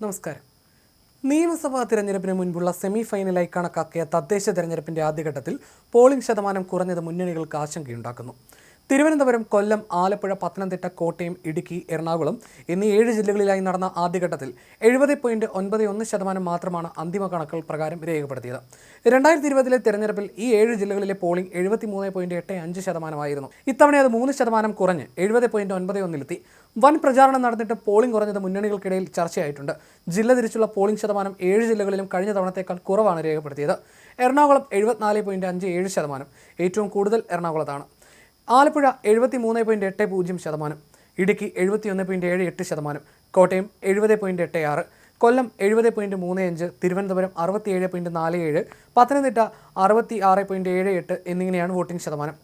നമസ്കാരം. നിയമസഭാ തിരഞ്ഞെടുപ്പിന് മുൻപുള്ള സെമി ഫൈനലായി കണക്കാക്കിയ തദ്ദേശ തെരഞ്ഞെടുപ്പിന്റെ ആദ്യഘട്ടത്തിൽ പോളിംഗ് ശതമാനം കുറഞ്ഞത് മുന്നണികൾക്ക് ആശങ്കയുണ്ടാക്കുന്നു. തിരുവനന്തപുരം, കൊല്ലം, ആലപ്പുഴ, പത്തനംതിട്ട, കോട്ടയം, ഇടുക്കി, എറണാകുളം എന്നീ 7 ജില്ലകളിലായി നടന്ന ആദ്യഘട്ടത്തിൽ 70.91% മാത്രമാണ് അന്തിമ കണക്കുകൾ പ്രകാരം രേഖപ്പെടുത്തിയത്. 2020 തെരഞ്ഞെടുപ്പിൽ ഈ 7 ജില്ലകളിലെ പോളിംഗ് 73.85%. ഇത്തവണ അത് 3% കുറഞ്ഞ് 70.91-ലെത്തി. വൻ പ്രചാരണം നടന്നിട്ട് പോളിംഗ് കുറഞ്ഞത് മുന്നണികൾക്കിടയിൽ ചർച്ചയായിട്ടുണ്ട്. ജില്ല തിരിച്ചുള്ള പോളിംഗ് ശതമാനം 7 ജില്ലകളിലും കഴിഞ്ഞ തവണത്തേക്കാൾ കുറവാണ് രേഖപ്പെടുത്തിയത്. എറണാകുളം 74.57%, ഏറ്റവും കൂടുതൽ എറണാകുളത്താണ്. ആലപ്പുഴ 73.80%, ഇടുക്കി 71.78%, കോട്ടയം 70.86%, കൊല്ലം 70.35%, തിരുവനന്തപുരം 67.47%, പത്തനംതിട്ട 66.78% എന്നിങ്ങനെയാണ് വോട്ടിംഗ് ശതമാനം.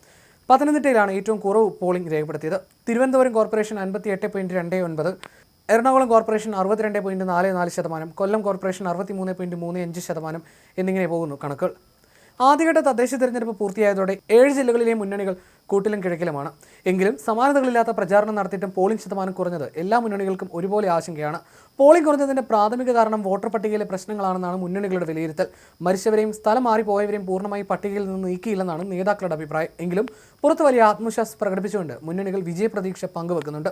പത്തനംതിട്ടയിലാണ് ഏറ്റവും കുറവ് പോളിംഗ് രേഖപ്പെടുത്തിയത്. തിരുവനന്തപുരം കോർപ്പറേഷൻ 58.29%, എറണാകുളം കോർപ്പറേഷൻ 62.44%, കൊല്ലം കോർപ്പറേഷൻ 63.35% എന്നിങ്ങനെ പോകുന്നു കണക്കുകൾ. ആദ്യഘട്ട തദ്ദേശ തെരഞ്ഞെടുപ്പ് പൂർത്തിയായതോടെ 7 ജില്ലകളിലെ മുന്നണികൾ കൂട്ടിലും കിഴക്കിലുമാണ്. എങ്കിലും സമാനതകളില്ലാത്ത പ്രചാരണം നടത്തിയിട്ടും പോളിംഗ് ശതമാനം കുറഞ്ഞത് എല്ലാ മുന്നണികൾക്കും ഒരുപോലെ ആശങ്കയാണ്. പോളിംഗ് കുറഞ്ഞതിന്റെ പ്രാഥമിക കാരണം വോട്ടർ പട്ടികയിലെ പ്രശ്നങ്ങളാണെന്നാണ് മുന്നണികളുടെ വിലയിരുത്തൽ. മരിച്ചവരെയും സ്ഥലം മാറിപ്പോയവരെയും പൂർണ്ണമായി പട്ടികയിൽ നിന്ന് നീക്കിയില്ലെന്നാണ് നേതാക്കളുടെ അഭിപ്രായം. എങ്കിലും പുറത്ത് വലിയ ആത്മവിശ്വാസം പ്രകടിപ്പിച്ചുകൊണ്ട് മുന്നണികൾ വിജയപ്രതീക്ഷ പങ്കുവെക്കുന്നുണ്ട്.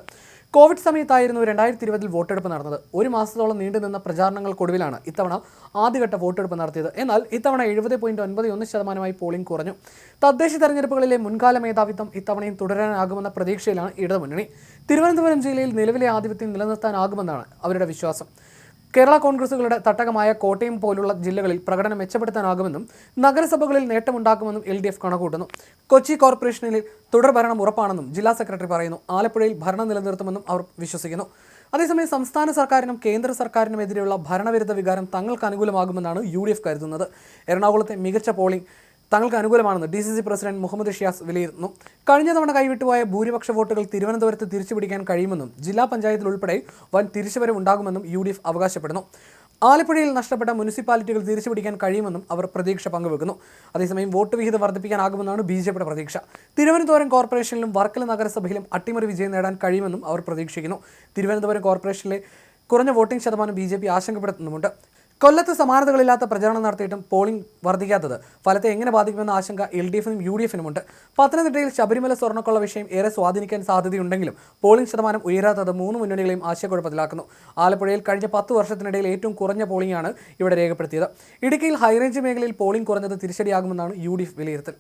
കോവിഡ് സമയത്തായിരുന്നു 2020 വോട്ടെടുപ്പ് നടന്നത്. 1 മാസത്തോളം നീണ്ടുനിന്ന പ്രചാരണങ്ങൾക്കൊടുവിലാണ് ഇത്തവണ ആദ്യഘട്ട വോട്ടെടുപ്പ് നടത്തിയത്. എന്നാൽ ഇത്തവണ 70.91% പോളിംഗ് കുറഞ്ഞു. തദ്ദേശ തെരഞ്ഞെടുപ്പുകളിലെ മുൻകാല മേധാവിത്വം ഇത്തവണയും തുടരാനാകുമെന്ന പ്രതീക്ഷയിലാണ് ഇടതുമുന്നണി. തിരുവനന്തപുരം ജില്ലയിൽ നിലവിലെ ആധിപത്യം നിലനിർത്താനാകുമെന്നാണ് അവരുടെ വിശ്വാസം. കേരള കോൺഗ്രസുകളുടെ തട്ടകമായ കോട്ടയം പോലുള്ള ജില്ലകളിൽ പ്രകടനം മെച്ചപ്പെടുത്താനാകുമെന്നും നഗരസഭകളിൽ നേട്ടമുണ്ടാക്കുമെന്നും LDF കണക്കുകൂട്ടുന്നു. കൊച്ചി കോർപ്പറേഷനിൽ തുടർഭരണം ഉറപ്പാണെന്നും ജില്ലാ സെക്രട്ടറി പറയുന്നു. ആലപ്പുഴയിൽ ഭരണം നിലനിർത്തുമെന്നും അവർ വിശ്വസിക്കുന്നു. അതേസമയം സംസ്ഥാന സർക്കാരിനും കേന്ദ്ര സർക്കാരിനുമെതിരെയുള്ള ഭരണവിരുദ്ധ വികാരം തങ്ങൾക്ക് അനുകൂലമാകുമെന്നാണ് UDF കരുതുന്നത്. എറണാകുളത്തെ മികച്ച പോളിംഗ് തങ്ങൾക്ക് അനുകൂലമാണെന്ന് DCC പ്രസിഡന്റ് മുഹമ്മദ് ഷിയാസ് വിലയിരുത്തുന്നു. കഴിഞ്ഞ തവണ കൈവിട്ടുപോയ ഭൂരിപക്ഷ വോട്ടുകൾ തിരുവനന്തപുരത്ത് തിരിച്ചുപിടിക്കാൻ കഴിയുമെന്നും ജില്ലാ പഞ്ചായത്തിൽ ഉൾപ്പെടെ വൻ തിരിച്ചുവരവ് ഉണ്ടാകുമെന്നും UDF അവകാശപ്പെടുന്നു. ആലപ്പുഴയിൽ നഷ്ടപ്പെട്ട മുനിസിപ്പാലിറ്റികൾ തിരിച്ചുപിടിക്കാൻ കഴിയുമെന്നും അവർ പ്രതീക്ഷ പങ്കുവെക്കുന്നു. അതേസമയം വോട്ട് വിഹിതം വർദ്ധിപ്പിക്കാനാകുമെന്നാണ് BJPയുടെ പ്രതീക്ഷ. തിരുവനന്തപുരം കോർപ്പറേഷനിലും വർക്കല നഗരസഭയിലും അട്ടിമറി വിജയം നേടാൻ കഴിയുമെന്നും അവർ പ്രതീക്ഷിക്കുന്നു. തിരുവനന്തപുരം കോർപ്പറേഷനിലെ കുറഞ്ഞ വോട്ടിംഗ് ശതമാനം BJP ആശങ്കപ്പെടുത്തുന്നുമുണ്ട്. കൊല്ലത്ത് സമാനതകളില്ലാത്ത പ്രചാരണം നടത്തിയിട്ടും പോളിംഗ് വർദ്ധിക്കാത്തത് ഫലത്തെ എങ്ങനെ ബാധിക്കുമെന്ന ആശങ്ക LDFനും UDFനുമുണ്ട്. പത്തനംതിട്ടയിൽ ശബരിമല സ്വർണ്ണക്കൊള്ള വിഷയം ഏറെ സ്വാധീനിക്കാൻ സാധ്യതയുണ്ടെങ്കിലും പോളിംഗ് ശതമാനം ഉയരാത്തത് 3 മുന്നണികളെയും ആശയക്കുഴപ്പത്തിലാക്കുന്നു. ആലപ്പുഴയിൽ കഴിഞ്ഞ 10 വർഷത്തിനിടയിൽ ഏറ്റവും കുറഞ്ഞ പോളിംഗാണ് ഇവിടെ രേഖപ്പെടുത്തിയത്. ഇടുക്കിയിൽ ഹൈറേഞ്ച് മേഖലയിൽ പോളിംഗ് കുറഞ്ഞത് തിരിച്ചടിയാകുമെന്നാണ് UDF വിലയിരുത്തൽ.